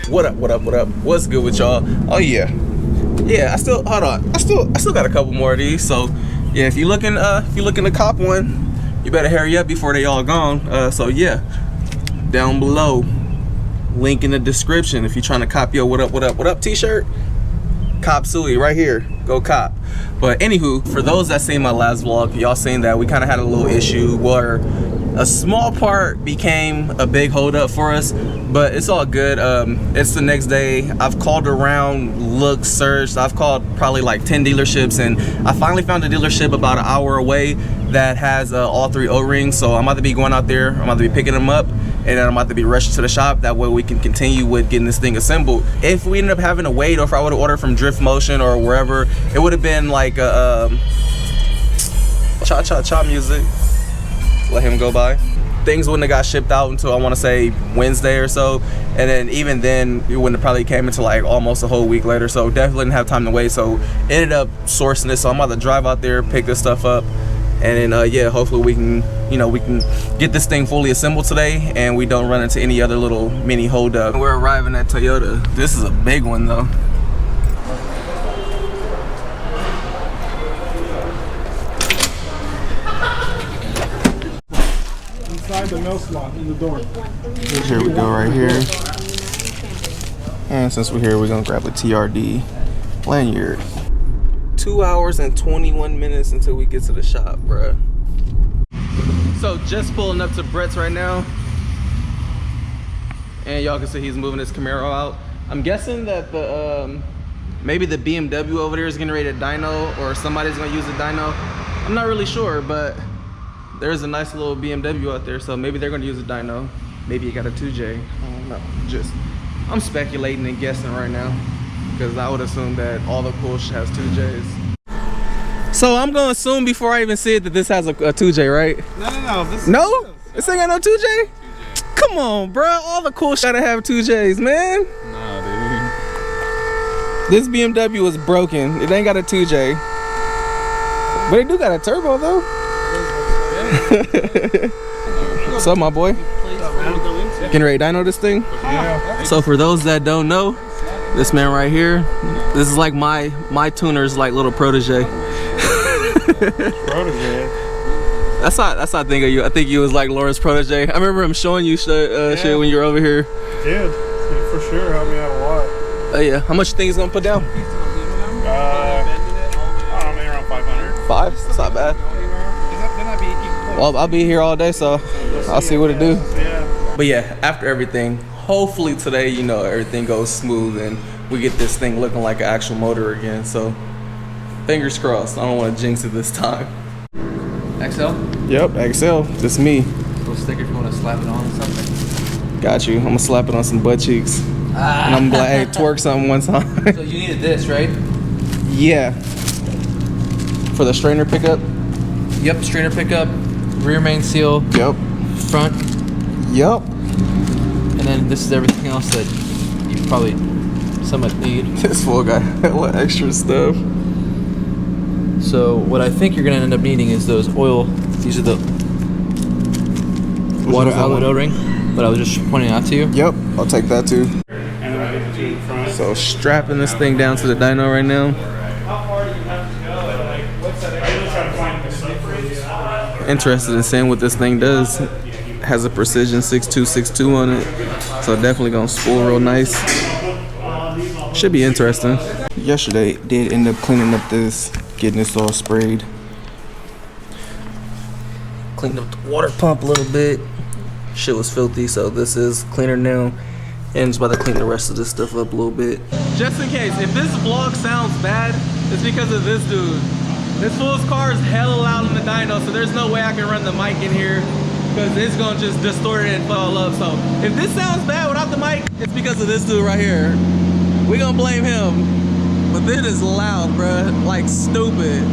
What up, what up, what up? What's good with y'all? Oh yeah. Yeah, I still got a couple more of these. So yeah, if you're looking to cop one, you better hurry up before they all gone. So yeah, down below, link in the description if you're trying to cop your what up t-shirt. Cop Suey right here, go cop. But anywho, for those that seen my last vlog, y'all seen that we kind of had a little issue where a small part became a big holdup for us, but it's all good. It's the next day. I've called around, looked, searched. I've called probably like 10 dealerships, and I finally found a dealership about an hour away that has all 3 O-rings. So I'm about to be going out there. I'm about to be picking them up, and then I'm about to be rushing to the shop. That way we can continue with getting this thing assembled. If we ended up having to wait, or if I would have ordered from Drift Motion or wherever, it would have been like a cha-cha-cha music. Let him go by. Things wouldn't have got shipped out until I want to say Wednesday or so, and then even then it wouldn't have probably came into like almost a whole week later. So definitely didn't have time to wait. So ended up sourcing this. So I'm about to drive out there, pick this stuff up, and then yeah, hopefully we can get this thing fully assembled today, and we don't run into any other little mini holdup. We're arriving at Toyota. This is a big one though. The mail slot in the door. Here we go right here. And since we're here, we're gonna grab a TRD lanyard. 2 hours and 21 minutes until we get to the shop, bruh. So just pulling up to Brett's right now, and y'all can see he's moving his Camaro out. I'm guessing that the maybe the BMW over there is getting ready to dyno, or somebody's gonna use a dyno. I'm not really sure, but there's a nice little BMW out there, so maybe they're gonna use a dyno. Maybe you got a 2J. I don't know. I'm speculating and guessing right now, because I would assume that all the cool shit has 2Js. So I'm gonna assume before I even see it that this has a 2J, right? No. This ain't got no 2J? Come on, bro. All the cool shit gotta have 2Js, man. Nah, dude. This BMW is broken. It ain't got a 2J. But it do got a turbo though. What's up, my boy? Getting ready to dyno this thing? Yeah. So for those that don't know, this man right here, this is like my tuner's like little protege. Protege. That's not I think of you. I think you was like Laura's protege. I remember him showing you shit when you were over here. He did. He for sure helped me out a lot. Oh yeah. How much you think he's gonna put down? I don't know, maybe around 500. 5? That's not bad. Well, I'll be here all day, so I'll see what it do. But yeah, after everything, hopefully today, everything goes smooth and we get this thing looking like an actual motor again. So fingers crossed. I don't want to jinx it this time. XL? Yep, XL. Just me. Little sticker if you want to slap it on or something. Got you. I'm gonna slap it on some butt cheeks. And I'm gonna hey, twerk something one time. So you needed this, right? Yeah. For the strainer pickup? Yep, strainer pickup. Rear main seal. Yep. Front. Yep. And then this is everything else that you probably somewhat need. This fool got hella extra stuff. So what I think you're gonna end up needing is those oil. These are the water outlet O-ring, but I was just pointing out to you. Yep, I'll take that too. So strapping this thing down to the dyno right now. Interested in seeing what this thing does. Has a precision 6262 on it, so definitely gonna spool real nice. Should be interesting. Yesterday did end up cleaning up this, getting this all sprayed. Cleaned up the water pump a little bit. Shit was filthy, so this is cleaner now. And just about to clean the rest of this stuff up a little bit. Just in case, if this vlog sounds bad, it's because of this dude. This fool's car is hella loud in the dyno, so there's no way I can run the mic in here because it's gonna just distort it and fall up. So if this sounds bad without the mic, it's because of this dude right here. We gonna blame him. But this is loud, bruh, like stupid.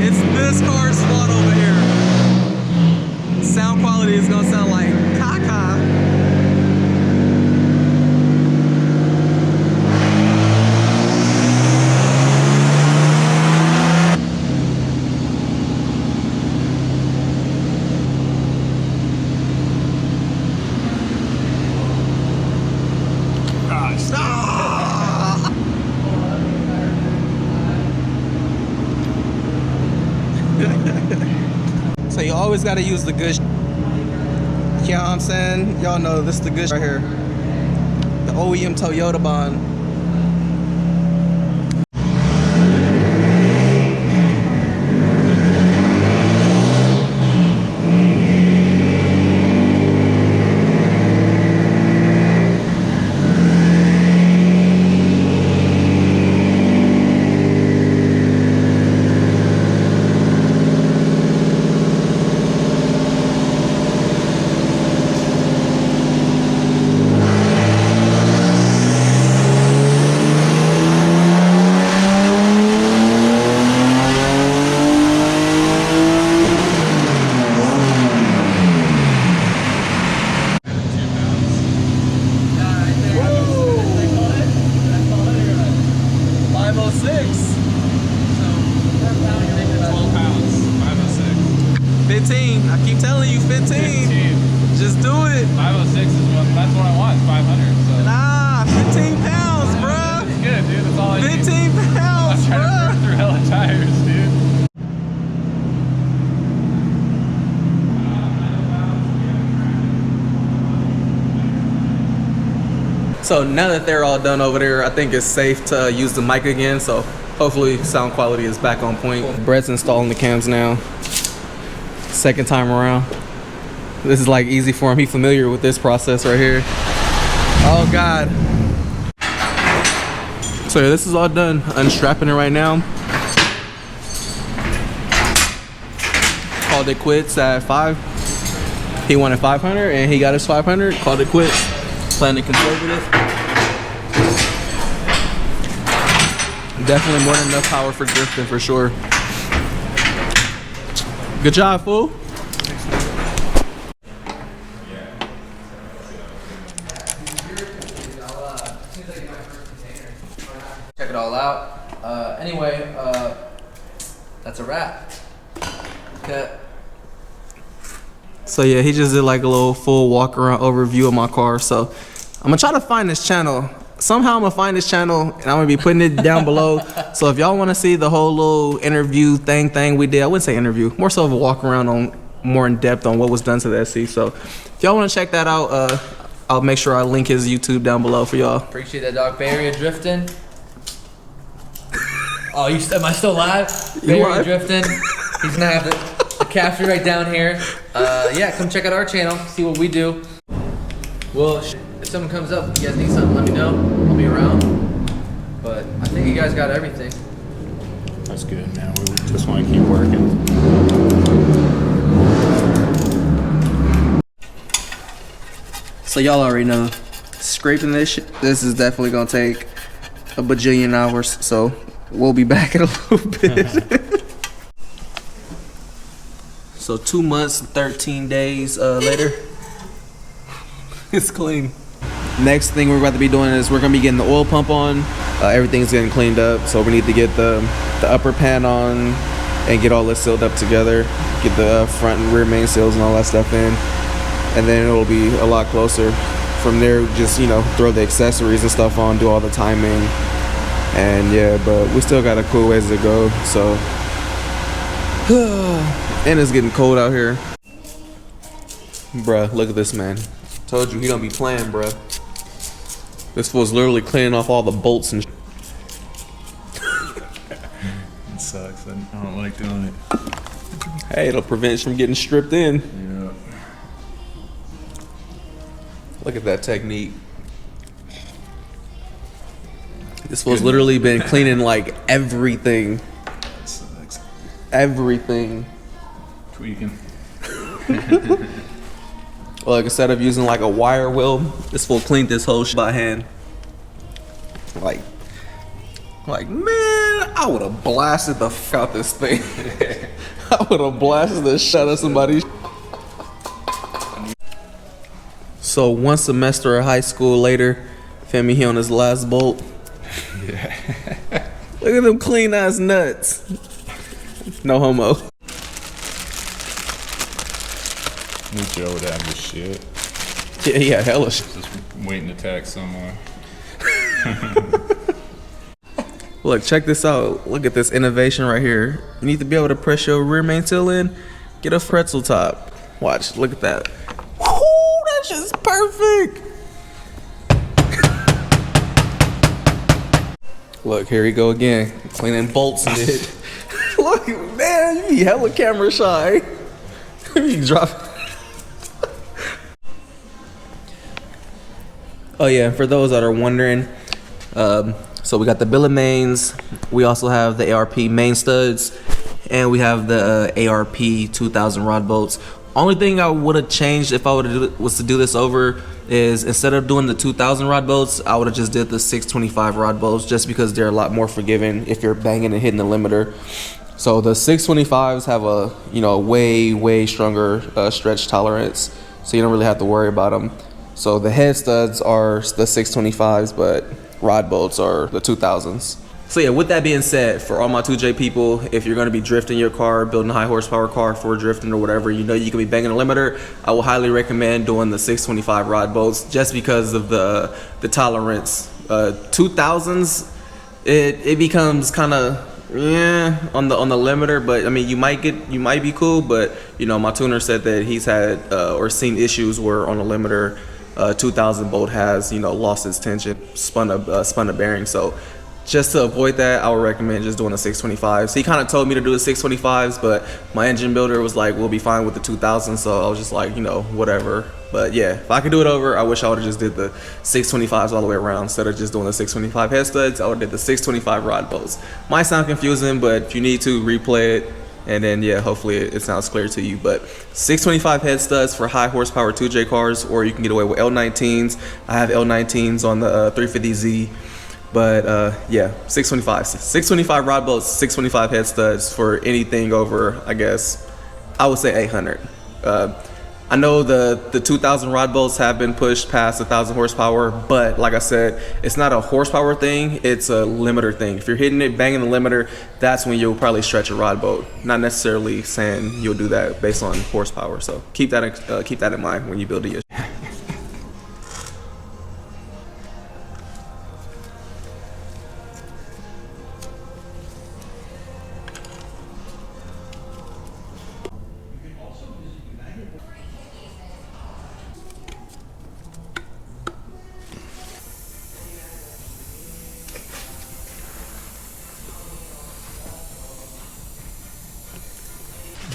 It's this car's fault over here. Sound quality is gonna sound like caca. So you always got to use the good. You know what I'm saying? Y'all know this is the good right here. The OEM Toyota bond. I keep telling you, 15. Just do it. 506 is what, that's what I want, 500. So. Nah, 15 pounds, bruh. It's good, dude. That's all I need. 15 pounds, I'm trying to burn through hella tires, dude. So now that they're all done over there, I think it's safe to use the mic again. So hopefully sound quality is back on point. Brett's installing the cams now. Second time around. This is like easy for him. He's familiar with this process right here. Oh God. So yeah, this is all done. Unstrapping it right now. Called it quits at 5. He wanted 500 and he got his 500. Called it quits. Planning conservative. Definitely more than enough power for drifting for sure. Good job, fool. Check it all out. Anyway, that's a wrap. Okay. So yeah, he just did like a little full walk around overview of my car. So I'm gonna try to find this channel. Somehow I'm gonna find this channel and I'm gonna be putting it down below. So if y'all wanna see the whole little interview thing we did, I wouldn't say interview, more so of a walk around on more in depth on what was done to the SC. So if y'all wanna check that out, I'll make sure I link his YouTube down below for y'all. Appreciate that, dog. Bay Area drifting. Oh, am I still live? Bay Area live? drifting. He's gonna have the capture right down here. Yeah, come check out our channel, see what we do. Well, if something comes up, you guys need something, let me know. I'll be around. But I think you guys got everything. That's good, man. We just want to keep working. So y'all already know, scraping this shit, this is definitely gonna take a bajillion hours. So we'll be back in a little bit. So 2 months, 13 days later, it's clean. Next thing we're about to be doing is we're gonna be getting the oil pump on. Everything's getting cleaned up, so we need to get the upper pan on and get all this sealed up together. Get the front and rear main seals and all that stuff in, and then it'll be a lot closer. From there, just throw the accessories and stuff on, do all the timing, and yeah. But we still got a cool ways to go. So. And it's getting cold out here. Bruh, look at this man. Told you he don't be playing, bruh. This fool's literally cleaning off all the bolts and It sucks. I don't like doing it. hey, it'll prevent you from getting stripped in. Yeah. Look at that technique. This fool's literally been cleaning like everything. It sucks. Everything. Tweaking. Like instead of using like a wire wheel, this fool cleaned this whole shit by hand. Like man, I would have blasted the f out this thing. I would have blasted the shit out of somebody. So one semester of high school later, Femi he on his last bolt. Yeah. Look at them clean ass nuts. No homo. New Joe would have this shit. Yeah, hella shit. Just waiting to attack someone. Look, check this out. Look at this innovation right here. You need to be able to press your rear main tail in, get a pretzel top. Watch, look at that. Woo, that shit's perfect. Look, here we go again. Cleaning bolts and shit. Look, man, you be hella camera shy. You drop. Oh yeah, for those that are wondering, so we got the billet mains, we also have the ARP main studs, and we have the ARP 2000 rod bolts. Only thing I would have changed if I was to do this over is instead of doing the 2000 rod bolts, I would have just did the 625 rod bolts, just because they're a lot more forgiving if you're banging and hitting the limiter. So the 625s have a way stronger stretch tolerance, so you don't really have to worry about them. So the head studs are the 625s, but rod bolts are the 2000s. So yeah, with that being said, for all my 2J people, if you're gonna be drifting your car, building a high horsepower car for drifting or whatever, you know you can be banging a limiter, I will highly recommend doing the 625 rod bolts just because of the tolerance. 2000s, it becomes kind of on the limiter, but I mean you might be cool, but you know my tuner said that he's had or seen issues where on the limiter 2000 bolt has lost its tension, spun a bearing. So just to avoid that, I would recommend just doing the 625s. He kind of told me to do the 625s, but my engine builder was like, we'll be fine with the 2000. So I was just like, whatever. But yeah, if I could do it over, I wish I would have just did the 625s all the way around instead of just doing the 625 head studs. I would have did the 625 rod bolts. Might sound confusing, but if you need to, replay it. And then yeah, hopefully it sounds clear to you. But 625 head studs for high horsepower 2J cars, or you can get away with L19s. I have L19s on the 350Z. But yeah, 625 rod bolts, 625 head studs for anything over, I guess, I would say 800. I know the 2000 rod bolts have been pushed past 1000 horsepower, but like I said, it's not a horsepower thing, it's a limiter thing. If you're hitting it, banging the limiter, that's when you'll probably stretch a rod bolt. Not necessarily saying you'll do that based on horsepower. So keep that in mind when you build it.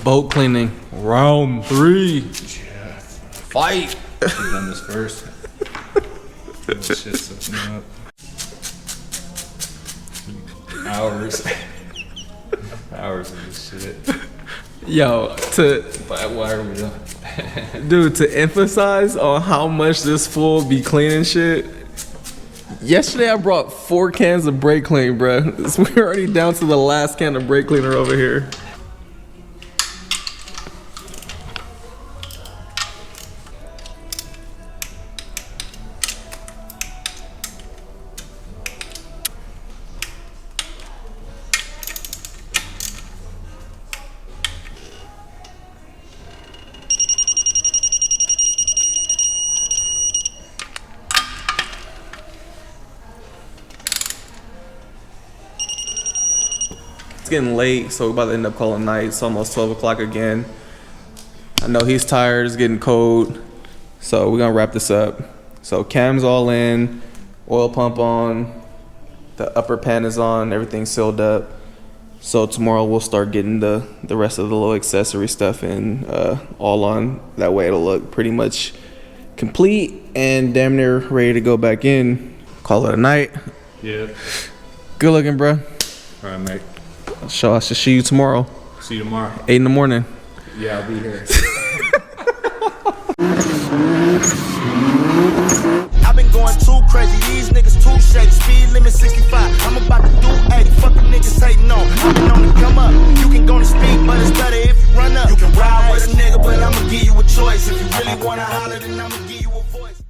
Boat cleaning, round 3. Yeah. Fight. We've done this first. This shit's soaking up. Hours of this shit. Yo, Why are we done? dude, to emphasize on how much this fool be cleaning shit. Yesterday I brought 4 cans of brake clean, bro. We're already down to the last can of brake cleaner over here. It's getting late, so we're about to end up calling night. It's almost 12 o'clock again. I know he's tired, it's getting cold, so we're gonna wrap this up. So cam's all in, oil pump on, the upper pan is on, everything's sealed up. So tomorrow we'll start getting the rest of the little accessory stuff in, all on. That way it'll look pretty much complete and damn near ready to go back in. Call it a night. Yeah. Good looking, bro. All right, mate. I should see you tomorrow. See you tomorrow. 8 in the morning. Yeah, I'll be here.